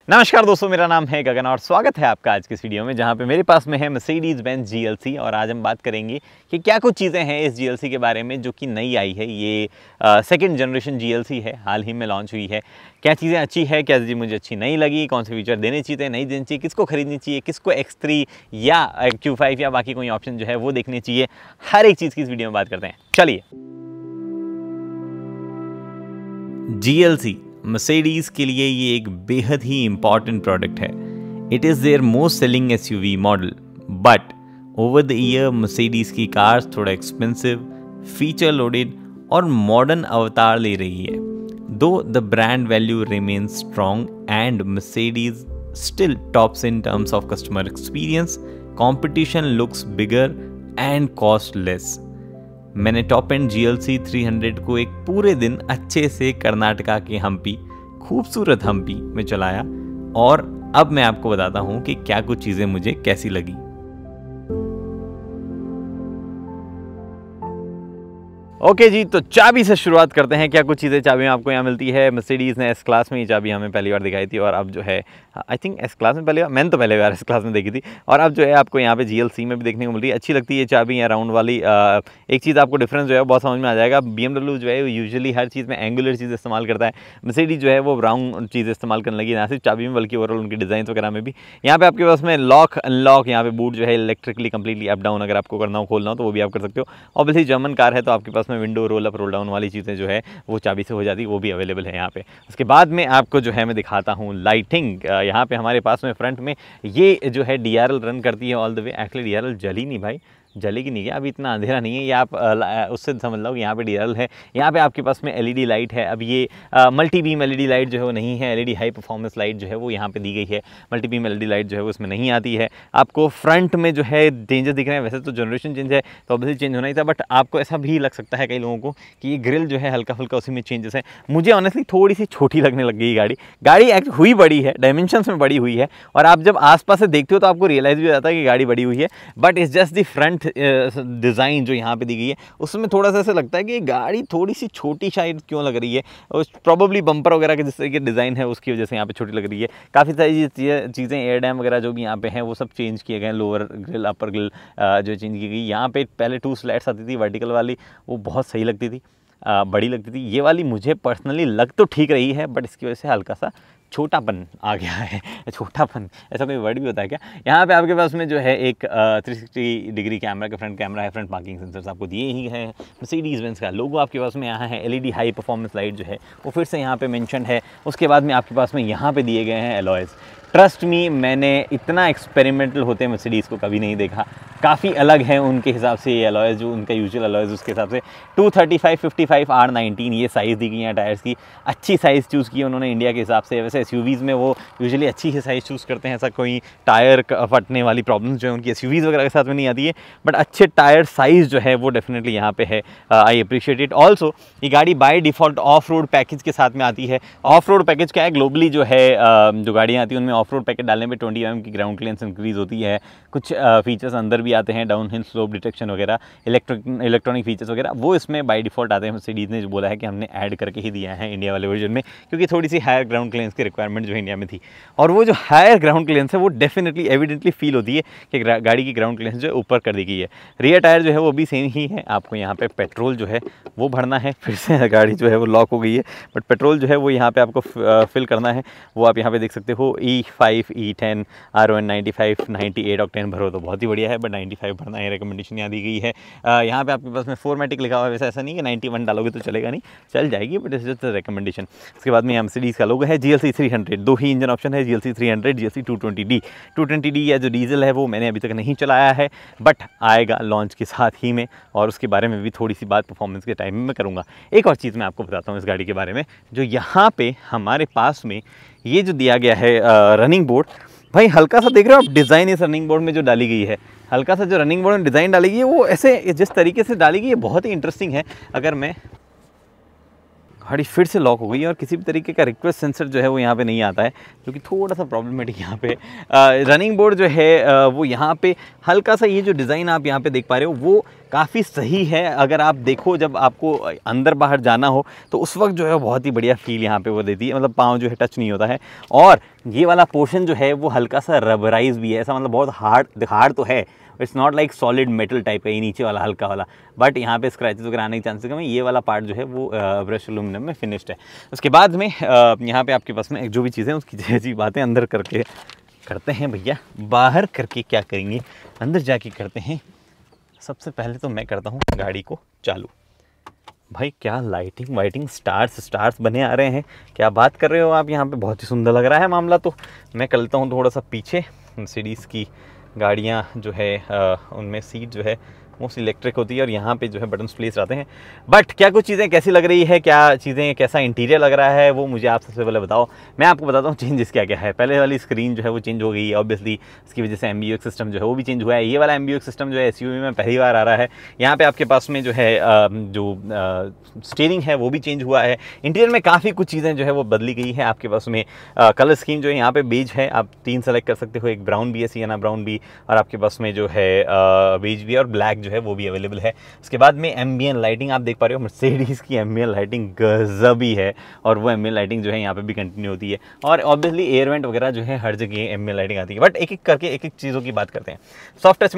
नमस्कार दोस्तों, मेरा नाम है गगन और स्वागत है आपका आज की इस वीडियो में, जहां पे मेरे पास में है मर्सिडीज बेंज GLC। और आज हम बात करेंगे कि क्या कुछ चीज़ें हैं इस GLC के बारे में जो कि नई आई है। ये सेकंड जनरेशन GLC है, हाल ही में लॉन्च हुई है। क्या चीज़ें अच्छी है, क्या चीज़ें मुझे अच्छी नहीं लगी, कौन से फीचर देने चाहिए, नहीं देने चाहिए, किसको खरीदनी चाहिए, किसको X3 या Q5 या बाकी कोई ऑप्शन जो है वो देखनी चाहिए, हर एक चीज़ की इस वीडियो में बात करते हैं। चलिए। GLC मर्सिडीज़ के लिए ये एक बेहद ही इम्पॉर्टेंट प्रोडक्ट है। It is their most selling SUV model, but over the year Mercedes की कार्स थोड़ा एक्सपेंसिव, फीचर लोडेड और मॉडर्न अवतार ले रही है। Though the brand value remains strong and Mercedes still tops in terms of customer experience, competition looks bigger and cost less. मैंने top end GLC 300 को एक पूरे दिन अच्छे से कर्नाटका के हम्पी, खूबसूरत हम्पी में चलाया और अब मैं आपको बताता हूँ कि क्या कुछ चीज़ें मुझे कैसी लगी। ओके जी, तो चाबी से शुरुआत करते हैं। क्या कुछ चीज़ें चाबी आपको यहाँ मिलती है। मर्सिडीज़ ने S क्लास में ये चाबी हमें पहली बार दिखाई थी और अब जो है आई थिंक S क्लास में पहले बार, मैंने तो पहले बार S क्लास में देखी थी और अब जो है आपको यहाँ पे GLC में भी देखने को मिल रही है। अच्छी लगती है ये चाबी, यहाँ राउंड वाली। एक चीज़ आपको डिफरेंस जो है बहुत समझ में आ जाएगा। BMW जो है यूजुअली हर चीज़ में एंगुलर चीज़ इस्तेमाल करता है, मर्सिडीज़ जो है वो राउंड चीज़ इस्तेमाल करने लगी, ना सिर्फ चाबी में बल्कि ओवरऑल उनकी डिज़ाइन वगैरह में भी। यहाँ पे आपके पास में लॉक अनलॉक, यहाँ पे बूट जो है इलेक्ट्रिकली कंप्लीटली अप डाउन अगर आपको करना हो, खोलना हो तो वो भी आप कर सकते हो। ऑब्वियसली जर्मन कार है तो आपके पास में window roll up roll down वाली चीज़ें जो है वो चाबी से हो जाती है, वो भी अवेलेबल है यहाँ पे। उसके बाद में आपको जो है मैं दिखाता हूँ लाइटिंग। यहाँ पे हमारे पास में फ्रंट में ये जो है DRL रन करती है all the way. Actually DRL जली नहीं भाई, जलेगी नहीं है, अभी इतना अंधेरा नहीं है। ये आप उससे समझ लो कि यहाँ पे DRL है। यहाँ पे आपके पास में LED लाइट है। अब ये मल्टी बीम LED लाइट जो है वो नहीं है। LED हाई परफॉर्मेंस लाइट जो है वो यहाँ पे दी गई है। मल्टी बीम LED लाइट जो है वो इसमें नहीं आती है। आपको फ्रंट में जो है चेंजेस दिख रहे हैं। वैसे तो जनरेशन चेंज है तो ऑब्वियसली चेंज होना ही था, बट आपको ऐसा भी लग सकता है कई लोगों को कि ये ग्रिल जो है हल्का फुल्का उसी में चेंजेस है। मुझे ऑनेस्टली थोड़ी सी छोटी लगने लग गई गाड़ी हुई बड़ी है, डायमेंशंस में बड़ी हुई है और आप जब आसपास से देखते हो तो आपको रियलाइज़ भी हो जाता है कि गाड़ी बड़ी हुई है, but it's just the front design जो यहाँ पे दी गई है उसमें थोड़ा सा ऐसा लगता है कि गाड़ी थोड़ी सी छोटी शायद क्यों लग रही है। प्रॉब्ली बम्पर वगैरह के जिस तरह की डिज़ाइन है उसकी वजह से यहाँ पे छोटी लग रही है। काफ़ी सारी चीज़ें एयर डैम वगैरह जो भी यहाँ पे हैं वो सब चेंज किए गए। लोअर ग्रिल अपर ग्रिल जो चेंज की गई। यहाँ पे पहले 2 स्लैट्स आती थी वर्टिकल वाली, वो बहुत सही लगती थी, बड़ी लगती थी। ये वाली मुझे पर्सनली लग तो ठीक रही है, बट इसकी वजह से हल्का सा छोटापन आ गया है। छोटापन ऐसा कोई वर्ड भी होता है क्या। यहाँ पे आपके पास में जो है एक 360 डिग्री कैमरा का फ्रंट कैमरा है। फ्रंट पार्किंग सेंसर्स आपको दिए ही हैं। मर्सिडीज़ बेंज का लोगो आपके पास में यहाँ है। LED हाई परफॉर्मेंस लाइट जो है वो फिर से यहाँ पे मेंशन है। उसके बाद में आपके पास में यहाँ पे दिए गए हैं एलॉयज़। ट्रस्ट मी, मैंने इतना एक्सपेरिमेंटल होते मर्सिडीज़ को कभी नहीं देखा। काफ़ी अलग है उनके हिसाब से ये एलॉयज़, जो उनका यूजुअल एलॉयज़ उसके हिसाब से 235 55 R19 ये साइज़ दी गई है टायर्स की। अच्छी साइज़ चूज़ की है उन्होंने इंडिया के हिसाब से। वैसे SUVs में वो यूजुअली अच्छी ही साइज़ चूज़ करते हैं, ऐसा कोई टायर फटने वाली प्रॉब्लम्स जो है उनकी SUVs वगैरह के साथ में नहीं आती है, बट अच्छे टायर साइज़ जो है वो डेफिनेटली यहाँ पे है। I appreciate it. ऑल्सो ये गाड़ी by default of road package के साथ में आती है। ऑफ रोड पैकेज क्या है, ग्लोबली जो है जो गाड़ियाँ आती हैं उनमें ऑफ रोड पैकेज डालने में 20 mm की ग्राउंड क्लियरेंस इंक्रीज़ होती है। कुछ फीचर्स अंदर भी आते हैं, डाउन हिल स्लोप डिटेक्शन वगैरह, इलेक्ट्रॉनिक फीचर्स वगैरह, वो इसमें बाय डिफ़ॉल्ट आते हैं। मर्सिडीज़ ने जो बोला है कि हमने ऐड करके ही दिया है इंडिया वाले वर्जन में, क्योंकि थोड़ी सी हायर ग्राउंड क्लियरेंस की रिक्वायरमेंट जो इंडिया में थी। और वो जो हायर ग्राउंड क्लियरेंस है वो डेफिनेटली एविडेंटली फील होती है कि गाड़ी की ग्राउंड क्लियरेंस जो है ऊपर कर दी गई है। रियर टायर जो है वो भी सेम ही है। आपको यहाँ पे पेट्रोल जो है वो भरना है। फिर से गाड़ी जो है वो लॉक हो गई है, बट पेट्रोल जो है वो यहाँ पे आपको फिल करना है। वो आप यहाँ पे देख सकते हो E5 E10 R1 95 98 ऑक्टेन भरो तो बहुत ही बढ़िया है, बट 95 भरना है, रिकमेंडेशन यहाँ दी गई है। यहाँ पे आपके पास में 4मैटिक लिखा हुआ है। वैसे ऐसा नहीं कि 91 डालोगे तो चलेगा नहीं, चल जाएगी, बट इट्स जस्ट रिकमेंडेशन। उसके बाद में यहाँ मर्सिडीज़ का लोगो है। GLC 300 दो ही इंजन ऑप्शन है, GLC 300 GLC 220D। 220D या जो डीजल है वो मैंने अभी तक नहीं चलाया है, बट आएगा लॉन्च के साथ ही में, और उसके बारे में भी थोड़ी सी बात परफॉर्मेंस के टाइम में मैं करूँगा। एक और चीज़ मैं आपको बताता हूँ इस गाड़ी के बारे में, जो यहाँ पे हमारे पास में ये जो दिया गया है रनिंग बोर्ड, भाई हल्का सा देख रहे हो आप डिज़ाइन इस रनिंग बोर्ड में जो डाली गई है, हल्का सा जो रनिंग बोर्ड में डिज़ाइन डाली गई है वो ऐसे जिस तरीके से डाली गई है बहुत ही इंटरेस्टिंग है। अगर मैं गाड़ी फिर से लॉक हो गई है और किसी भी तरीके का रिक्वेस्ट सेंसर जो है वो यहाँ पे नहीं आता है, जो कि थोड़ा सा प्रॉब्लमेटिक यहाँ पे। रनिंग बोर्ड जो है वो यहाँ पे हल्का सा ये जो डिज़ाइन आप यहाँ पे देख पा रहे हो वो काफ़ी सही है। अगर आप देखो जब आपको अंदर बाहर जाना हो तो उस वक्त जो है बहुत ही बढ़िया फील यहाँ पे वो देती है, मतलब पाँव जो है टच नहीं होता है। और ये वाला पोर्शन जो है वो हल्का सा रबराइज भी है, ऐसा मतलब बहुत हार्ड तो है, it's not like solid metal type का, ये नीचे वाला हल्का वाला, बट यहाँ पे स्क्रैचेस वगैरह आने के चांसेस कम है। ये वाला पार्ट जो है वो ब्रश एल्यूमिनियम में फिनिश्ड है। उसके बाद में यहाँ पे आपके पास में जो भी चीज़ें उसकी जैसी बातें अंदर करके करते हैं भैया, बाहर करके क्या करेंगे, अंदर जाके करते हैं। सबसे पहले तो मैं करता हूँ गाड़ी को चालू। भाई क्या लाइटिंग वाइटिंग, स्टार्स बने आ रहे हैं, क्या बात कर रहे हो आप, यहाँ पे बहुत ही सुंदर लग रहा है मामला। तो मैं कर लेता हूँ थोड़ा सा पीछे। मर्सिडीज़ की गाड़ियाँ जो है उनमें सीट जो है मोस्ट इलेक्ट्रिक होती है और यहाँ पे जो है बटन्स प्लेस रहते हैं। बट क्या कुछ चीज़ें कैसी लग रही है, क्या चीज़ें कैसा इंटीरियर लग रहा है, वो मुझे आप सबसे पहले बताओ। मैं आपको बताता हूँ चेंजेस क्या क्या है। पहले वाली स्क्रीन जो है वो चेंज हो गई है ऑब्वियसली, इसकी वजह से एमबीयूएक्स सिस्टम जो है वो भी चेंज हुआ है। ये वाला एमबीयूएक्स सिस्टम जो है एसयूवी में पहली बार आ रहा है। यहाँ पे आपके पास में जो है जो स्टीयरिंग है वो भी चेंज हुआ है। इंटीरियर में काफ़ी कुछ चीज़ें जो है वो बदली गई है। आपके पास में कलर स्कीम जो है यहाँ पे बेज है, आप 3 सेलेक्ट कर सकते हो, एक ब्राउन भी है, सियाना ब्राउन भी, और आपके पास में जो है बेज भी और ब्लैक जो है वो भी अवेलेबल है। उसके बाद में एम्बियन लाइटिंग आप देख पा रहे हो, मर्सिडीज़ की एम्बियन लाइटिंग गजब ही है, और वो एम्बियन लाइटिंग जो है यहाँ पे भी कंटिन्यू होती है। और ऑब्वियसली एयर वेंट वगैरह जो है हर जगह एम्बियन लाइटिंग आती है। बट एक एक करके एक एक चीज़ों की बात करते हैं। सॉफ्ट टच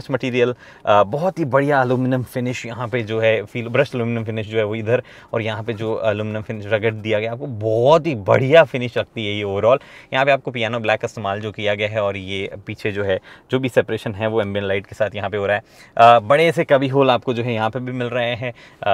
मटीरियल बहुत ही बढ़िया एल्यूमिनियम फिनिश यहाँ पे जो है फील, ब्रश एल्यूमिनियम फिनिश जो है वो इधर, और यहाँ पे जो एल्यूमिनियम फिनिश रगड़ दिया गया आपको, बहुत ही बढ़िया फिनिश लगती है ये ओवरऑल। यहाँ पे आपको पियानो ब्लैक का इस्तेमाल जो किया गया है, और ये पीछे जो है जो भी सेपरेशन है वो एम्बियन लाइट के साथ यहाँ पे हो रहा है। बड़े से कभी होल आपको जो है यहाँ पे भी मिल रहे हैं।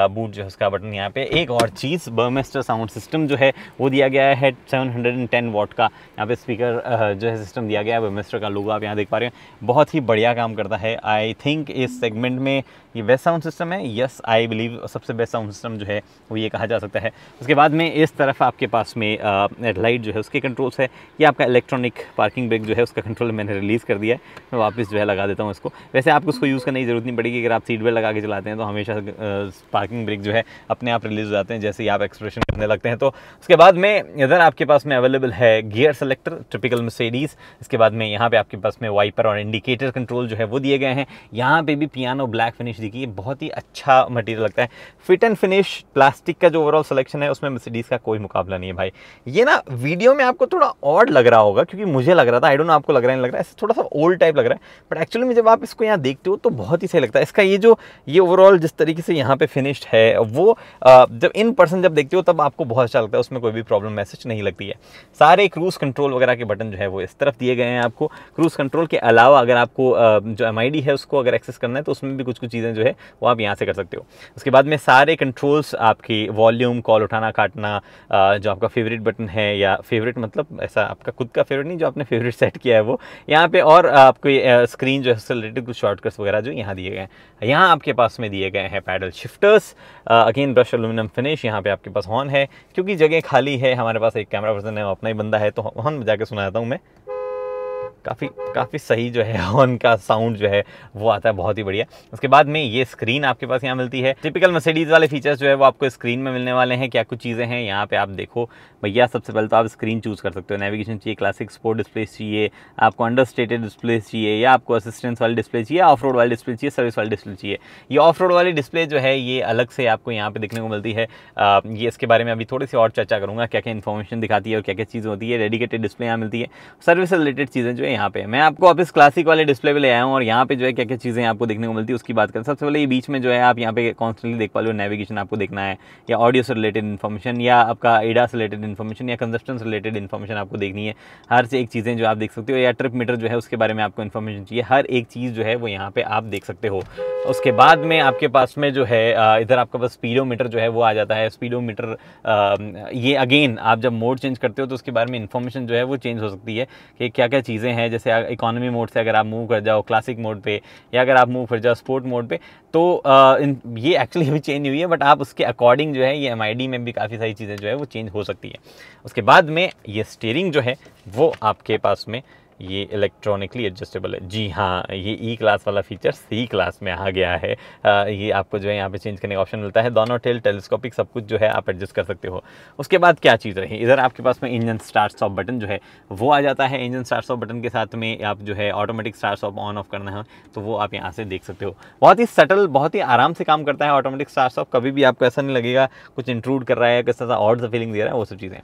बूट जो है उसका बटन यहाँ पे। एक और चीज़, बर्मेस्टर साउंड सिस्टम जो है वो दिया गया है 710 वॉट का यहाँ पे स्पीकर जो है सिस्टम दिया गया है। बर्मेस्टर का लोगो आप यहाँ देख पा रहे हैं, बहुत ही बढ़िया काम करता है। आई थिंक इस सेगमेंट में ये बेस्ट साउंड सिस्टम है। यस, आई बिलीव सबसे बेस्ट साउंड सिस्टम जो है वो ये कहा जा सकता है। उसके बाद में इस तरफ आपके पास में हेडलाइट जो है उसके कंट्रोल्स है। ये आपका इलेक्ट्रॉनिक पार्किंग ब्रेक जो है उसका कंट्रोल मैंने रिलीज़ कर दिया है, मैं वापस जो है लगा देता हूँ इसको। वैसे आपको उसको यूज़ करने की जरूरत नहीं पड़ेगी, अगर आप सीट बेल्ट लगा के चलाते हैं तो हमेशा पार्किंग ब्रेक जो है अपने आप रिलीज हो जाते हैं जैसे ही आप एक्सप्रेशन करने लगते हैं। तो उसके बाद में इधर आपके पास में अवेलेबल है गियर सेलेक्टर, टिपिकल मर्सिडीज़। इसके बाद में यहाँ पे आपके पास में वाइपर और इंडिकेटर कंट्रोल जो है वो दिए गए हैं। यहाँ पे भी पियानो ब्लैक फिनिश देखिए, बहुत ही अच्छा मटेरियल लगता है। फिट एंड फिनिश प्लास्टिक का जो ओवरऑल सिलेक्शन है उसमें मर्सिडीज़ का कोई मुकाबला नहीं है भाई। ये ना वीडियो में आपको थोड़ा ऑड लग रहा होगा, क्योंकि मुझे लग रहा था, आई डोंट नो आपको लग रहा है नहीं लग रहा है, थोड़ा सा ओल्ड टाइप लग रहा है, बट एक्चुअली में जब आप इसको यहाँ देखते हो तो बहुत ही सही लगता है। इसका ये ओवरऑल जिस तरीके से यहाँ पे फिनिश्ड है वो जब इन पर्सन जब देखते हो तब आपको बहुत अच्छा लगता है, उसमें कोई भी प्रॉब्लम मैसेज नहीं लगती है। सारे क्रूज कंट्रोल वगैरह के बटन जो है वो इस तरफ दिए गए हैं आपको। क्रूज कंट्रोल के अलावा अगर आपको जो MID है उसको अगर एक्सेस करना है तो उसमें भी कुछ चीज़ें जो है वो आप यहाँ से कर सकते हो। उसके बाद में सारे कंट्रोल्स आपकी वॉल्यूम, कॉल उठाना काटना, जो आपका फेवरेट बटन है, या फेवरेट मतलब ऐसा आपका खुद का फेवरेट नहीं, जो आपने फेवरेट सेट किया है वो यहाँ पे, और आपको स्क्रीन जो है उससे रिलेटेड कुछ शॉर्टकट्स वगैरह जो यहाँ दिए गए हैं। यहाँ आपके पास में दिए गए हैं paddle shifters, again brush aluminium finish. यहाँ पे आपके पास हॉर्न है, क्योंकि जगह खाली है, हमारे पास एक कैमरा पर्सन है, अपना ही बंदा है, तो हॉर्न बजा के सुनाता हूँ मैं। काफ़ी सही जो है हॉर्न का साउंड जो है वो आता है, बहुत ही बढ़िया। उसके बाद में ये स्क्रीन आपके पास यहाँ मिलती है। टिपिकल मर्सिडीज़ वाले फीचर्स जो है वो आपको स्क्रीन में मिलने वाले हैं। क्या कुछ चीज़ें हैं यहाँ पे आप देखो भैया। सबसे पहले तो आप स्क्रीन चूज़ कर सकते हो, नेविगेशन चाहिए, क्लासिक स्पोर्ट डिस्प्ले चाहिए, आपको अंडरस्टेटेड डिस्प्ले चाहिए, या आपको असिस्टेंस वाली डिस्प्ले चाहिए, ऑफ रोड वाली डिस्प्ले चाहिए, सर्विस वाली डिस्प्ले चाहिए। ये ऑफ रोड वाली डिस्प्ले जो है ये अलग से आपको यहाँ पे देखने को मिलती है। ये इसके बारे में अभी थोड़ी सी और चर्चा करूँगा, क्या क्या इन्फॉर्मेशन दिखाती है और क्या क्या चीज़ होती है। डेडिकेटेड डिस्प्ले यहाँ मिलती है, सर्विस से रिलेटेड चीज़ें जो है यहाँ पे। मैं आपको वापस क्लासिक वाले डिस्प्ले पे ले आया हूँ, और यहाँ पे जो है क्या क्या चीज़ें आपको देखने को मिलती है उसकी बात करें। सबसे पहले ये बीच में जो है आप यहाँ पे कॉन्स्टेंटली देख पा लो, नेविगेशन आपको देखना है, या ऑडियो से रिलेटेड इन्फॉर्मेशन, या आपका एडा से रिलेटेड इन्फॉर्मेशन, या कंजप्शन से रिलेटेड इन्फॉर्मेशन आपको देखनी है। हर से एक चीज़ें जो आप देख सकते हो, या ट्रिप मीटर जो है उसके बारे में आपको इन्फॉर्मेशन चाहिए, हर एक चीज़ जो है वो यहाँ पे आप देख सकते हो। उसके बाद में आपके पास में जो है इधर आपका पास स्पीडोमीटर जो है वो आ जाता है। स्पीडोमीटर ये अगेन आप जब मोड चेंज करते हो तो उसके बारे में इन्फॉर्मेशन जो है वो चेंज हो सकती है कि क्या क्या चीज़ें हैं। जैसे इकोनॉमी मोड से अगर आप मूव कर जाओ क्लासिक मोड पे, या अगर आप मूव कर जाओ स्पोर्ट मोड पे, तो ये एक्चुअली अभी चेंज हुई है, बट आप उसके अकॉर्डिंग जो है ये MID में भी काफ़ी सारी चीज़ें जो है वो चेंज हो सकती है। उसके बाद में ये स्टीयरिंग जो है वो आपके पास में ये इलेक्ट्रॉनिकली एडजस्टेबल है। जी हाँ, ये ई क्लास वाला फीचर सी क्लास में आ गया है। ये आपको जो है यहाँ पे चेंज करने का ऑप्शन मिलता है। दोनों टेलीस्कोपिक सब कुछ जो है आप एडजस्ट कर सकते हो। उसके बाद क्या चीज़ रही, इधर आपके पास में इंजन स्टार्ट स्टॉप बटन जो है वो आ जाता है। इंजन स्टार्ट स्टॉप बटन के साथ में आप जो है automatic start stop on off करना है तो वो आप यहाँ से देख सकते हो। बहुत ही सटल, बहुत ही आराम से काम करता है ऑटोमेटिक स्टार्ट स्टॉप। कभी भी आपको ऐसा नहीं लगेगा कुछ इंट्रूड कर रहा है, किस तरह ऑड सा फीलिंग दे रहा है, वो सब चीज़ें।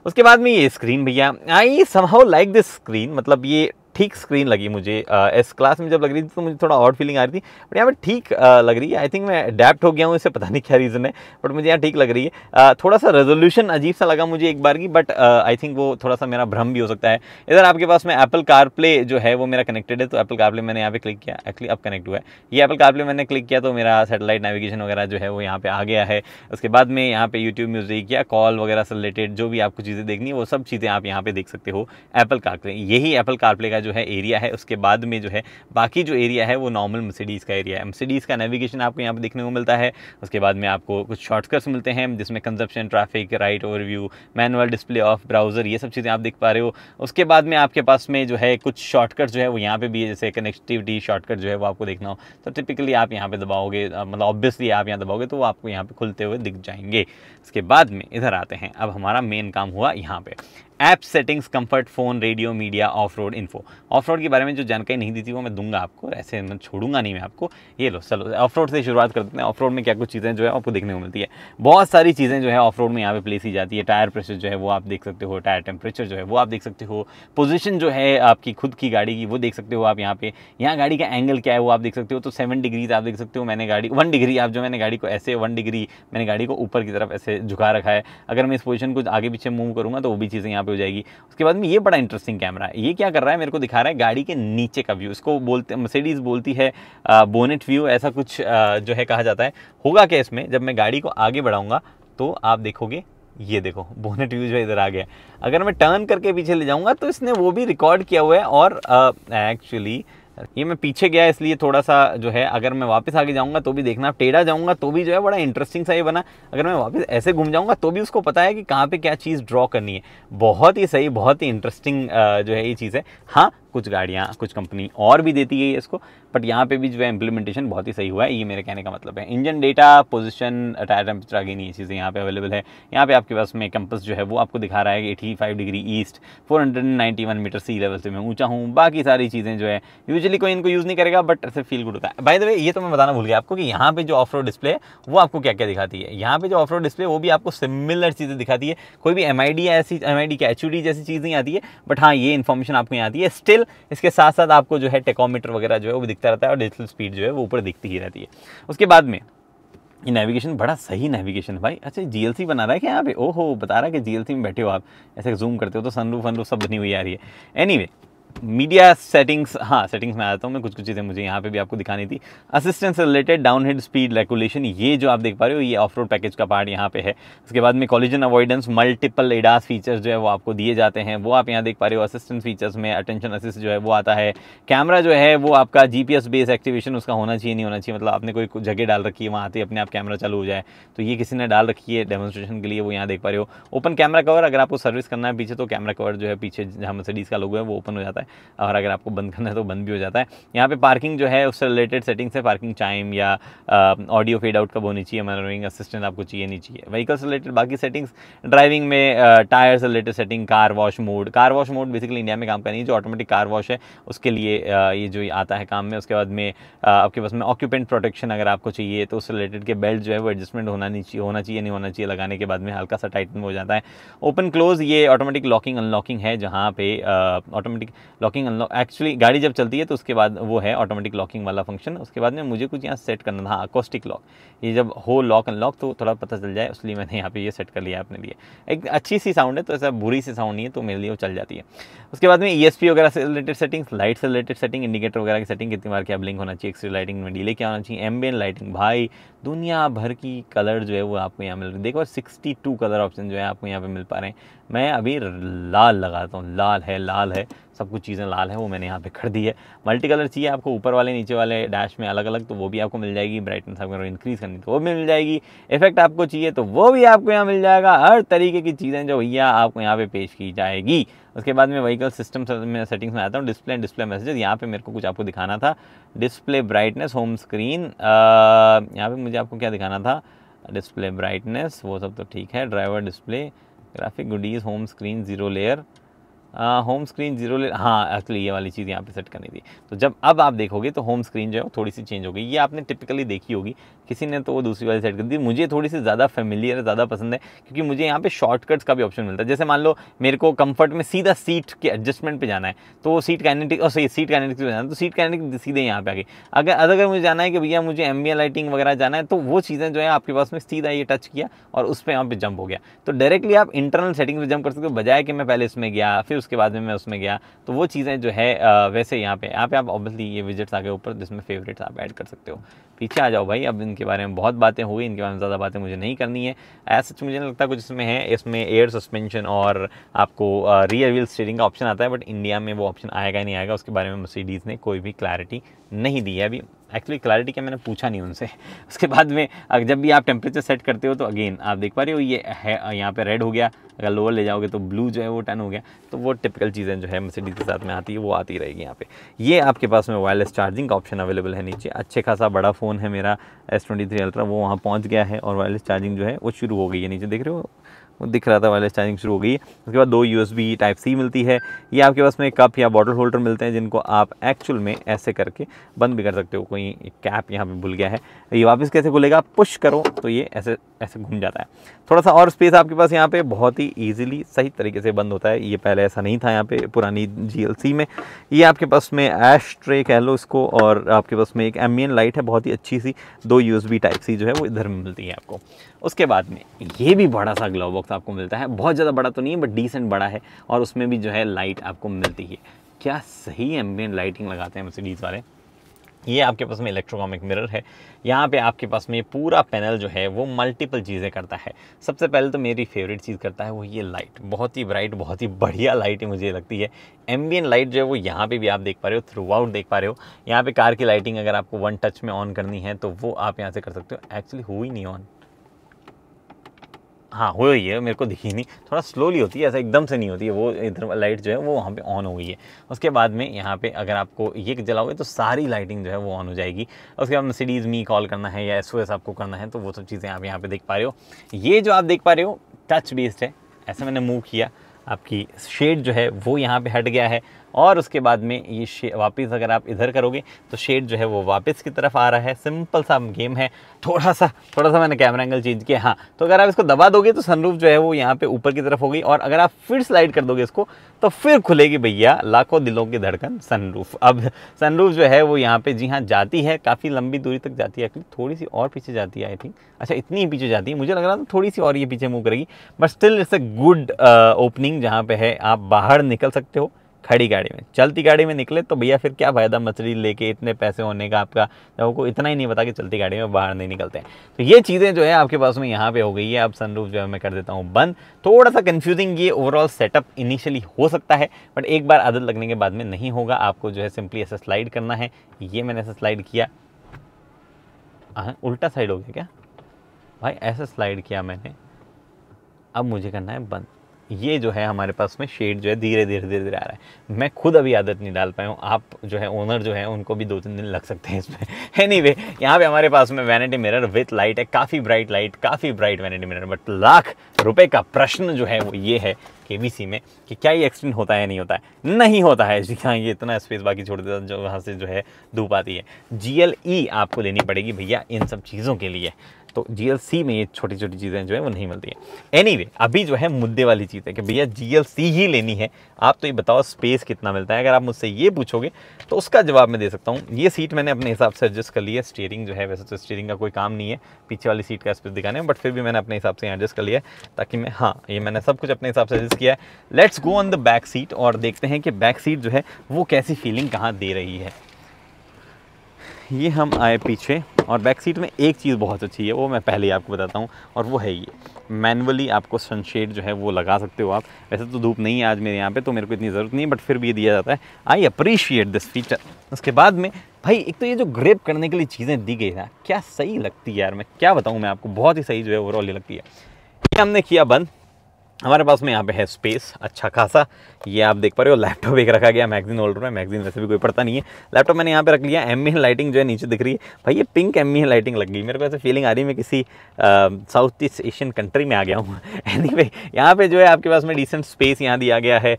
उसके बाद में ये स्क्रीन भैया, I somehow like this screen, मतलब ये ठीक स्क्रीन लगी मुझे। एस क्लास में जब लग रही थी तो मुझे थोड़ा ऑड फीलिंग आ रही थी, बट यहाँ पर ठीक लग रही है। आई थिंक मैं अडेप्ट हो गया हूँ, इससे पता नहीं क्या रीज़न है, बट मुझे यहाँ ठीक लग रही है। थोड़ा सा रेजोल्यूशन अजीब सा लगा मुझे एक बार की, बट आई थिंक वो थोड़ा सा मेरा भ्रम भी हो सकता है। इधर आपके पास में एप्पल कारप्ले जो है वो मेरा कनेक्टेड है, तो एप्पल कारप्ले मैंने यहाँ पे क्लिक किया, एक्चुअली अब कनेक्ट हुआ है। ये एप्पल कारप्ले मैंने क्लिक किया तो मेरा सैटेलाइट नेविगेशन वगैरह जो है वो यहाँ पे आ गया है। उसके बाद में यहाँ पे यूट्यूब म्यूजिक या कॉल वगैरह से रिलेटेड जो भी आपको चीज़ें देखनी है वो सब चीज़ें आप यहाँ पे देख सकते हो एप्पल कारप्ले। यही एप्पल कारप्ले का जो है एरिया है। उसके बाद में जो है बाकी जो एरिया है वो नॉर्मल मर्सिडीज़ का एरिया है। मर्सिडीज़ का नेविगेशन आपको यहाँ पे देखने को मिलता है। उसके बाद में आपको कुछ शॉर्टकट्स मिलते हैं जिसमें consumption, traffic, right overview, manual display of browser, ये सब चीज़ें आप देख पा रहे हो। उसके बाद में आपके पास में जो है कुछ शॉर्टकट जो है वो यहाँ पे भी है, जैसे कनेक्टिविटी शॉर्टकट जो है वो आपको देखना हो तो टिपिकली आप यहाँ पे दबाओगे, मतलब ऑब्वियसली आप यहाँ दबाओगे तो वो आपको यहाँ पे खुलते हुए दिख जाएंगे। उसके बाद में इधर आते हैं, अब हमारा मेन काम हुआ यहाँ पे app settings, comfort, phone, radio, media, of road info. Of road के बारे में जो जानकारी नहीं दी थी वो मैं दूंगा आपको, ऐसे मैं छोड़ूंगा नहीं मैं आपको। ये लो, चलो ऑफ रोड से शुरुआत करते हैं। ऑफ रोड में क्या कुछ चीज़ें जो है आपको देखने को मिलती है, बहुत सारी चीज़ें जो है ऑफ रोड में यहाँ पे प्लेस की जाती है। टायर प्रेशर जो है वो आप देख सकते हो, टायर टेम्परेचर जो है वो आप देख सकते हो, पोजीशन जो है आपकी खुद की गाड़ी की वो देख सकते हो आप यहाँ पे। यहाँ गाड़ी का एंगल क्या है वो आप देख सकते हो, तो 7 डिग्रीज आप देख सकते हो। मैंने गाड़ी 1 डिग्री, आप जो मैंने गाड़ी को ऐसे 1 डिग्री मैंने गाड़ी को ऊपर की तरफ ऐसे झुका रखा है। अगर मैं इस पोजीशन को आगे पीछे मूव करूँगा तो वो भी चीज़ें यहाँ पे हो जाएगी। उसके बाद में ये बड़ा इंटरेस्टिंग कैमरा है, ये क्या कर रहा है, मेरे को दिखा रहा है गाड़ी के नीचे का व्यू। इसको बोलते, मर्सिडीज बोलती है बोनेट व्यू, ऐसा कुछ जो है कहा जाता है। होगा क्या इसमें, जब मैं गाड़ी को आगे बढ़ाऊंगा तो आप देखोगे, ये देखो बोनेट व्यू जो इधर आ गया। अगर मैं टर्न करके पीछे ले जाऊंगा तो इसने वो भी रिकॉर्ड किया हुआ है। और एक्चुअली ये मैं पीछे गया इसलिए थोड़ा सा जो है, अगर मैं वापस आगे जाऊंगा तो भी देखना, टेढ़ा जाऊंगा तो भी जो है बड़ा इंटरेस्टिंग सा ये बना। अगर मैं वापस ऐसे घूम जाऊंगा तो भी उसको पता है कि कहाँ पे क्या चीज़ ड्रॉ करनी है। बहुत ही सही, बहुत ही इंटरेस्टिंग जो है ये चीज़ है। हाँ, कुछ गाड़ियाँ, कुछ कंपनी और भी देती है इसको, बट यहाँ पे भी जो है इम्प्लीमेंटेशन बहुत ही सही हुआ है, ये मेरे कहने का मतलब है। Engine data, position, tyre temperature, आगे नहीं, ये चीज़ें यहाँ पे अवेलेबल है। यहाँ पे आपके पास में कंपस जो है वो आपको दिखा रहा है कि 85 डिग्री ईस्ट, 491 मीटर सी लेवल से मैं ऊँचा हूँ। बाकी सारी चीज़ें जो है यूजुअली कोई इनको यूज़ नहीं करेगा, बट ऐसे फील गुड होता है। बाय द वे, ये तो मैं बताना भूल गया आपको कि यहाँ पे जो ऑफ रोड डिस्प्ले है वो आपको क्या क्या दिखाती है। यहाँ पे जो ऑफ रोड डिस्प्ले वो भी आपको सिमिलर चीज़ें दिखाती है। कोई भी MID ऐसी, MID की HUD जैसी चीज़ नहीं आती है, बट हाँ ये इन्फॉर्मेशन आपको यहाँ आती है। स्टिल इसके साथ साथ आपको जो है टेकोमीटर वगैरह जो है वो भी दिखता रहता है और डिजिटल स्पीड जो है वो ऊपर दिखती ही रहती है। उसके बाद में ये नेविगेशन बड़ा सही नेविगेशन है भाई। अच्छा, GLC बना रहा है क्या यहाँ पे? ओहो, बता रहा है कि GLC में बैठे हो आप, ऐसे जूम करते हो तो सनरूफ वनरूफ सब बनी हुई आ रही है। एनीवे, मीडिया सेटिंग्स, हाँ सेटिंग्स में आ जाता हूँ मैं। कुछ कुछ चीज़ें मुझे यहाँ पे भी आपको दिखानी थी। असिस्टेंस से रिलेटेड, डाउनहिल स्पीड रेगुलेशन, ये जो आप देख पा रहे हो ये ऑफ रोड पैकेज का पार्ट यहाँ पे है। उसके बाद में collision avoidance, multiple ADAS features जो है वो आपको दिए जाते हैं, वो आप यहाँ देख पा रहे हो। असिस्टेंस फीचर्स में अटेंशन असिस्ट जो है वो आता है। कैमरा जो है वो आपका GPS बेस एक्टिवेशन उसका होना चाहिए, नहीं होना चाहिए, मतलब आपने कोई जगह डाल रखी है वहाँ आते अपने आप कैमरा चालू हो जाए, तो ये किसी ने डाल रखी है डेमोन्स्ट्रेशन के लिए, वो यहाँ देख पा रहे हो। ओपन कैमरा कवर, अगर आपको सर्विस करना है पीछे तो कैमरा कवर जो है पीछे जहाँ मर्सिडीज़ का लोगो है वो ओपन हो जाता है, और अगर आपको बंद करना है तो बंद भी हो जाता है। यहाँ पे पार्किंग जो है उससे रिलेटेड सेटिंग्स है, पार्किंग चाइम या ऑडियो फेड आउट कब होनी चाहिए, मनोरिंग असिस्टेंट आपको चाहिए नहीं चाहिए। व्हीकल से रिलेटेड बाकी सेटिंग्स, ड्राइविंग में टायर से related setting, car wash mode. Car wash mode basically India में काम करनी है, जो ऑटोमेटिक कार वॉश है उसके लिए ये जो आता है काम में। उसके बाद में आपके पास में ऑक्यूपेंट प्रोटेक्शन अगर आपको चाहिए तो उससे रिलेटेड के बेल्ट जो है वो एडजस्टमेंट होना चाहिए नहीं होना चाहिए, लगाने के बाद में हल्का सा टाइटन हो जाता है। ओपन क्लोज, ये ऑटोमेटिक लॉकिंग अनलॉकिंग है, जहाँ पे ऑटोमेटिक लॉकिंग अनलॉक, एक्चुअली गाड़ी जब चलती है तो उसके बाद वो है ऑटोमेटिक लॉकिंग वाला फंक्शन। उसके बाद में मुझे कुछ यहाँ सेट करना था, अकोस्टिक लॉक, ये जब हो लॉक अनलॉक तो थोड़ा पता चल जाए, इसलिए मैंने यहाँ पे ये सेट कर लिया अपने लिए। एक अच्छी सी साउंड है, तो ऐसा बुरी सी साउंड नहीं है, तो मेरे लिए वो चल जाती है। उसके बाद में ESP वगैरह से रिलेटेड सेटिंग्स, लाइट से रिलेटेड सेटिंग, इंडिकेटर वगैरह की सेटिंग, कितनी बार क्या ब्लिंक होना चाहिए, एक्सट्री लाइटिंग में डिले क्या होना चाहिए, एम्बिएंट लाइटिंग, भाई दुनिया भर की कलर जो है वो आपको यहाँ मिल रही है। देखो 62 कलर ऑप्शन जो है आपको यहाँ पे मिल पा रहे हैं। मैं अभी लाल लगाता हूँ, लाल है सब कुछ चीज़ें लाल हैं वो मैंने यहाँ पे कर दी है। मल्टी कलर चाहिए आपको ऊपर वाले नीचे वाले डैश में अलग अलग, तो वो भी आपको मिल जाएगी। ब्राइटनेस अगर इंक्रीज़ करनी तो वो भी मिल जाएगी। इफेक्ट आपको चाहिए तो वो भी आपको यहाँ मिल जाएगा। हर तरीके की चीज़ें जो भैया आपको यहाँ पे पेश की जाएगी। उसके बाद में व्हीकल सिस्टम में सेटिंग्स में आता हूँ। डिस्प्ले मैसेजेस, यहाँ पे मेरे को कुछ आपको दिखाना था। डिस्प्ले ब्राइटनेस, होम स्क्रीन, यहाँ पे मुझे आपको क्या दिखाना था, डिस्प्ले ब्राइटनेस, वो सब तो ठीक है। Driver display, graphic goodies, home screen, zero layer, home screen zero layer, हाँ एक्चुअली ये वाली चीज़ यहाँ पे सेट करनी थी। तो जब अब आप देखोगे तो होम स्क्रीन जो है वो थोड़ी सी चेंज हो गई। ये आपने टिपिकली देखी होगी, किसी ने तो वो दूसरी वाली सेट कर दी। मुझे थोड़ी सी ज़्यादा फेमिलियर, ज़्यादा पसंद है, क्योंकि मुझे यहाँ पे शॉर्टकट्स का भी ऑप्शन मिलता है। जैसे मान लो मेरे को कंफर्ट में सीधा सीट के एडजस्टमेंट पे जाना है, तो सीट काइनेटिक और सही सीट काइनेटिक पे जाना है, तो सीट काइनेटिक सीधे यहाँ पे आ गई। अगर मुझे जाना है कि भैया मुझे एम्बिएंट लाइटिंग वगैरह जाना है, तो वो चीज़ें जो है आपके पास में सीधा ये टच किया और उस पर यहाँ पे जंप हो गया। तो डायरेक्टली आप इंटरनल सेटिंग पे जंप कर सकते हो, बजाय कि मैं पहले इसमें गया फिर उसके बाद में मैं उसमें गया। तो वो चीज़ें जो है वैसे यहाँ पे आप ऑब्वियसली ये विजेट्स आगे ऊपर जिसमें फेवरेट्स आप ऐड कर सकते हो। पीछे आ जाओ भाई, अब इनके बारे में बहुत बातें हो गई, इनके बारे में ज़्यादा बातें मुझे नहीं करनी है। ऐसा मुझे नहीं लगता कुछ इसमें है। इसमें एयर सस्पेंशन और आपको रियर व्हील स्टीयरिंग का ऑप्शन आता है, बट इंडिया में वो ऑप्शन आएगा ही नहीं आएगा, उसके बारे में मर्सिडीज़ ने कोई भी क्लैरिटी नहीं दी है अभी। एक्चुअली क्लैरिटी क्या मैंने पूछा नहीं उनसे। उसके बाद में जब भी आप टेम्परेचर सेट करते हो तो अगेन आप देख पा रहे हो ये है यहाँ पे रेड हो गया, अगर लोअर ले जाओगे तो ब्लू जो है वो टर्न हो गया। तो वो टिपिकल चीज़ें जो है मर्सिडीज़ के साथ में आती है वो आती रहेगी यहाँ पे। ये आपके पास में वायरलेस चार्जिंग का ऑप्शन अवेलेबल है नीचे। अच्छे खासा बड़ा फ़ोन है मेरा S23 अल्ट्रा, वो वहाँ पहुँच गया है और वायरलेस चार्जिंग जो है वो शुरू हो गई है। नीचे देख रहे हो वो दिख रहा था, वायरलेस चार्जिंग शुरू हो गई है। उसके बाद 2 USB Type-C मिलती है। ये आपके पास में कप या बॉटल होल्डर मिलते हैं, जिनको आप एक्चुअल में ऐसे करके बंद भी कर सकते हो। कोई कैप यहाँ पे भूल गया है, ये वापस कैसे खुलेगा, पुश करो तो ये ऐसे ऐसे घूम जाता है। थोड़ा सा और स्पेस आपके पास यहाँ पे बहुत ही ईजिली सही तरीके से बंद होता है। ये पहले ऐसा नहीं था यहाँ पे पुरानी GLC में। ये आपके पास में ऐश ट्रे कह लो इसको, और आपके पास में एक एम्बिएंट लाइट है बहुत ही अच्छी सी। 2 USB Type-C जो है वो इधर में मिलती है आपको। उसके बाद में ये भी बड़ा सा ग्लव बॉक्स आपको मिलता है, बहुत ज़्यादा बड़ा तो नहीं है बट डिसेंट बड़ा है, और उसमें भी जो है लाइट आपको मिलती है। क्या सही एम्बिएंट लाइटिंग लगाते हैं मर्सिडीज़ वाले। ये आपके पास में इलेक्ट्रोकॉमिक मिरर है। यहाँ पे आपके पास में पूरा पैनल जो है वो मल्टीपल चीज़ें करता है। सबसे पहले तो मेरी फेवरेट चीज़ करता है वो ये लाइट, बहुत ही ब्राइट, बहुत ही बढ़िया लाइट मुझे लगती है। एम्बिएंट लाइट जो है वो यहाँ पे भी आप देख पा रहे हो, थ्रू आउट देख पा रहे हो। यहाँ पे कार की लाइटिंग अगर आपको 1 टच में ऑन करनी है तो वो आप यहाँ से कर सकते हो। एक्चुअली हुई नहीं ऑन, हाँ हो ही है, मेरे को दिखी नहीं, थोड़ा स्लोली होती है, ऐसा एकदम से नहीं होती है। वो इधर लाइट जो है वो वहाँ पे ऑन हो गई है। उसके बाद में यहाँ पे अगर आपको ये जलाओगे तो सारी लाइटिंग जो है वो ऑन हो जाएगी। उसके बाद मर्सिडीज़ मी कॉल करना है या SOS आपको करना है तो वो सब चीज़ें आप यहाँ पे देख पा रहे हो। ये जो आप देख पा रहे हो टच बेस्ड है, ऐसे मैंने मूव किया, आपकी शेड जो है वो यहाँ पे हट गया है। और उसके बाद में ये वापस अगर आप इधर करोगे तो शेड जो है वो वापस की तरफ आ रहा है। सिंपल सा गेम है। थोड़ा सा मैंने कैमरा एंगल चेंज किया। हाँ, तो अगर आप इसको दबा दोगे तो सनरूफ जो है वो यहाँ पे ऊपर की तरफ होगी, और अगर आप फिर स्लाइड कर दोगे इसको तो फिर खुलेगी भैया लाखों दिलों की धड़कन सनरूफ। अब सनरूफ जो है वो यहाँ पे जी हाँ जाती है, काफ़ी लंबी दूरी तक जाती है। एक्चुअली थोड़ी सी और पीछे जाती है आई थिंक, अच्छा इतनी ही पीछे जाती है, मुझे लग रहा था थोड़ी सी और ये पीछे मूव करेगी, but still it's a good opening जहाँ पे है आप बाहर निकल सकते हो। खड़ी गाड़ी में, चलती गाड़ी में निकले तो भैया फिर क्या फ़ायदा मर्सिडीज़ लेके इतने पैसे होने का आपका, लोगों को इतना ही नहीं पता कि चलती गाड़ी में बाहर नहीं निकलते हैं। तो ये चीज़ें जो है आपके पास में यहाँ पे हो गई है। अब सनरूफ जो है मैं कर देता हूँ बंद। थोड़ा सा कंफ्यूजिंग ये ओवरऑल सेटअप इनिशियली हो सकता है, बट एक बार आदत लगने के बाद में नहीं होगा। आपको जो है सिंपली ऐसा स्लाइड करना है। ये मैंने ऐसा स्लाइड किया, हाँ उल्टा साइड हो गया क्या भाई, ऐसा स्लाइड किया मैंने, अब मुझे करना है बंद। ये जो है हमारे पास में शेड जो है धीरे धीरे आ रहा है। मैं खुद अभी आदत नहीं डाल पाया हूँ, आप जो है ओनर जो है उनको भी 2-3 दिन लग सकते हैं इसमें। एनीवे, यहाँ पे हमारे पास में वैनिटी मिरर विथ लाइट है, काफ़ी ब्राइट लाइट, काफ़ी bright vanity mirror. But lakh रुपए का प्रश्न जो है वो ये है KBC में कि क्या ये एक्सटेंड होता है, नहीं होता है? नहीं होता है जी हाँ, ये इतना स्पेस बाकी छोड़ देता जो वहाँ से जो है धूप आती है। GLE आपको लेनी पड़ेगी भैया इन सब चीज़ों के लिए। तो GLC में ये छोटी छोटी चीज़ें जो है वो नहीं मिलती है। एनीवे, अभी जो है मुद्दे वाली चीज़ है कि भैया GLC ही लेनी है। आप तो ये बताओ स्पेस कितना मिलता है। अगर आप मुझसे ये पूछोगे तो उसका जवाब मैं दे सकता हूँ। ये सीट मैंने अपने हिसाब से एडजस्ट कर ली है। स्टीयरिंग जो है, वैसे तो स्टीयरिंग का कोई काम नहीं है पीछे वाली सीट का स्पेस दिखाने में, बट फिर भी मैंने अपने हिसाब से एडजस्ट कर लिया है ताकि मैं, हाँ ये मैंने सब कुछ अपने हिसाब से एडजस्ट किया है। Let's go on the back seat और देखते हैं कि बैक सीट जो है वो कैसी फीलिंग कहाँ दे रही है। ये हम आए पीछे, और बैक सीट में एक चीज़ बहुत अच्छी है, वो मैं पहले ही आपको बताता हूँ, और वो है ये मैनुअली आपको सनशेड जो है वो लगा सकते हो आप। वैसे तो धूप नहीं है आज मेरे यहाँ पे, तो मेरे को इतनी ज़रूरत नहीं है, बट फिर भी ये दिया जाता है। I appreciate this feature. उसके बाद में भाई एक तो ये जो ग्रेप करने के लिए चीज़ें दी गई ना, क्या सही लगती है यार, मैं क्या बताऊँ मैं आपको, बहुत ही सही जो है ओवरऑल ये लगती है। ये हमने किया बंद। हमारे पास में यहाँ पे है स्पेस अच्छा खासा, ये आप देख पा रहे हो। लैपटॉप एक रखा गया मैगजीन होल्डर में, मैगजीन वैसे भी कोई पढ़ता नहीं है। लैपटॉप मैंने यहाँ पे रख लिया। एम्बिएंट लाइटिंग जो है नीचे दिख रही है भाई, ये पिंक एम्बिएंट लाइटिंग लग गई। मेरे को ऐसे फीलिंग आ रही है मैं किसी साउथ ईस्ट एशियन कंट्री में आ गया हूँ। एनीवे यहाँ पे जो है आपके पास में डिसेंट स्पेस यहाँ दिया गया है।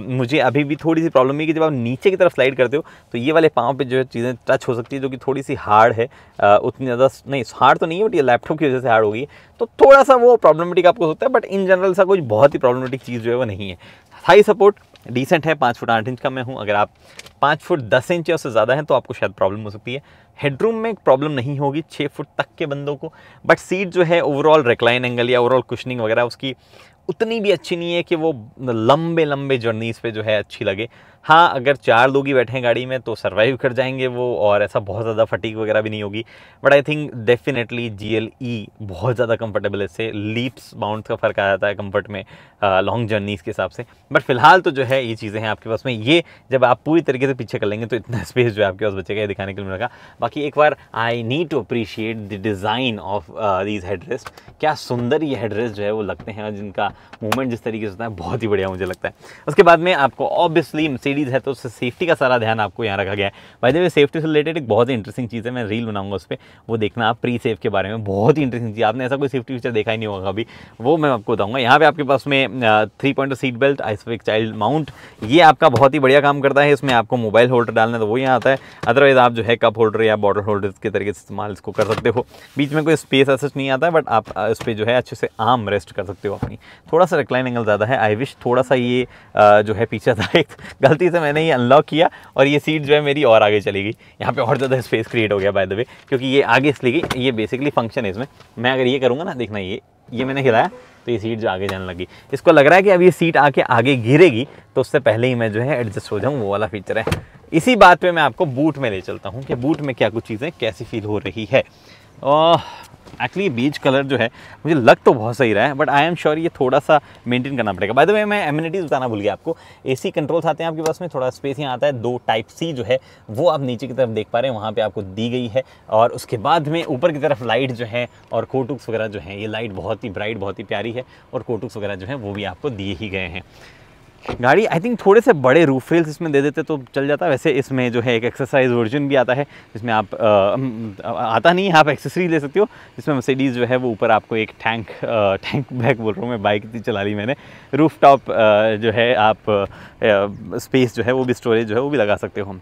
मुझे अभी भी थोड़ी सी प्रॉब्लम है कि जब आप नीचे की तरफ स्लाइड करते हो तो ये वाले पाँव पे जो है चीज़ें टच हो सकती है, जो कि थोड़ी सी हार्ड है। उतनी ज़्यादा नहीं हार्ड तो नहीं है, बट ये लैपटॉप की वजह से हार्ड होगी, तो थोड़ा सा वो प्रॉब्लमेटिक आपको होता है। बट इन जनरल सा कुछ बहुत ही प्रॉब्लमेटिक चीज़ जो है वो नहीं है। थाई सपोर्ट डिसेंट है, 5 फुट 8 इंच का मैं हूँ। अगर आप 5 फुट 10 इंच या उससे ज़्यादा है तो आपको शायद प्रॉब्लम हो सकती है। हेडरूम में प्रॉब्लम नहीं होगी 6 फुट तक के बंदों को। बट सीट जो है ओवरऑल रिक्लाइन एंगल या ओवरऑल कुशनिंग वगैरह उसकी उतनी भी अच्छी नहीं है कि वो लंबे लंबे जर्नीज़ पे जो है अच्छी लगे। हाँ, अगर 4 लोग ही बैठे हैं गाड़ी में तो सर्वाइव कर जाएंगे वो, और ऐसा बहुत ज़्यादा फटीग वगैरह भी नहीं होगी। But I think definitely GLE बहुत ज़्यादा कंफर्टेबल है। इससे लीप्स बाउंड का फ़र्क आ जाता है कंफर्ट में लॉन्ग जर्नीज़ के हिसाब से। बट फिलहाल तो जो है ये चीज़ें हैं आपके पास में। ये जब आप पूरी तरीके से पीछे कर लेंगे तो इतना स्पेस जो है आपके पास बचेगा, ये दिखाने के लिए मिलेगा। बाकी एक बार I need to appreciate the design of these headrest. क्या सुंदर ये हेडरेस्ट जो है वो लगते हैं, जिनका मूवमेंट जिस तरीके से होता है बहुत ही बढ़िया मुझे लगता है। उसके बाद में आपको ऑब्वियसली मर्सिडीज़ है तो उससे सेफ्टी का सारा ध्यान आपको यहाँ रखा गया है। बाय द वे सेफ्टी से रिलेटेड एक बहुत ही इंटरेस्टिंग चीज़ है, मैं रील बनाऊंगा उस पर, वो देखना आप प्री सेफ के बारे में। बहुत ही इंटरेस्टिंग चीज़, आपने ऐसा कोई सेफ्टी फीचर देखा ही नहीं होगा अभी, वो मैं आपको बताऊंगा। यहाँ पे आपके पास में 3 point seat belt, आइसोफिक child mount, ये आपका बहुत ही बढ़िया काम करता है। इसमें आपको मोबाइल होल्डर डालना है तो वो यहाँ आता है, अदरवाइज आप जो है कप होल्डर या बॉटल होल्डर के तरीके से इस्तेमाल इसको कर सकते हो। बीच में कोई स्पेस ऐसा नहीं आता है, बट आप इस पर जो है अच्छे से आर्म रेस्ट कर सकते हो अपनी। थोड़ा सा रिक्लाइन एंगल ज़्यादा है, आई विश थोड़ा सा ये जो है पीछे था। एक गलती से मैंने ये अनलॉक किया और ये सीट जो है मेरी और आगे चली गई। यहाँ पे और ज़्यादा स्पेस क्रिएट हो गया बाय द वे, क्योंकि ये आगे इसलिए गई। ये बेसिकली फंक्शन है इसमें। मैं अगर ये करूँगा ना, देखना ये मैंने हिलाया तो ये सीट जो आगे जाने लगी। इसको लग रहा है कि अब ये सीट आके आगे गिरेगी, तो उससे पहले ही मैं जो है एडजस्ट हो जाऊँ, वो वाला फीचर है। इसी बात पे मैं आपको बूट में ले चलता हूँ कि बूट में क्या कुछ चीज़ें कैसी फील हो रही है। एक्चुअली बीच कलर जो है मुझे लग तो बहुत सही रहा है, बट आई एम श्योर ये थोड़ा सा मेंटेन करना पड़ेगा। बाय द वे मैं एमिनिटीज़ बताना भूल गया आपको। AC कंट्रोल्स आते हैं आपके पास में, थोड़ा स्पेस यहाँ आता है। 2 टाइप C जो है वो आप नीचे की तरफ देख पा रहे हैं, वहाँ पे आपको दी गई है। और उसके बाद में ऊपर की तरफ लाइट जो है और कोटुक्स वगैरह जो है, ये लाइट बहुत ही ब्राइट बहुत ही प्यारी है, और कोटुक्स वगैरह जो है वो भी आपको दिए ही गए हैं। गाड़ी आई थिंक थोड़े से बड़े रूफ रेल्स इसमें दे देते तो चल जाता। वैसे इसमें जो है एक एक्सरसाइज वर्जन भी आता है, जिसमें आप आता नहीं है, आप एक्सेसरी ले सकते हो, जिसमें मर्सिडीज़ जो है वो ऊपर आपको एक टैंक बैग बोल रहा हूँ मैं, बाइक इतनी चला ली मैंने, रूफ टॉप जो है आप स्पेस जो है वो भी, स्टोरेज जो है वो भी लगा सकते हो।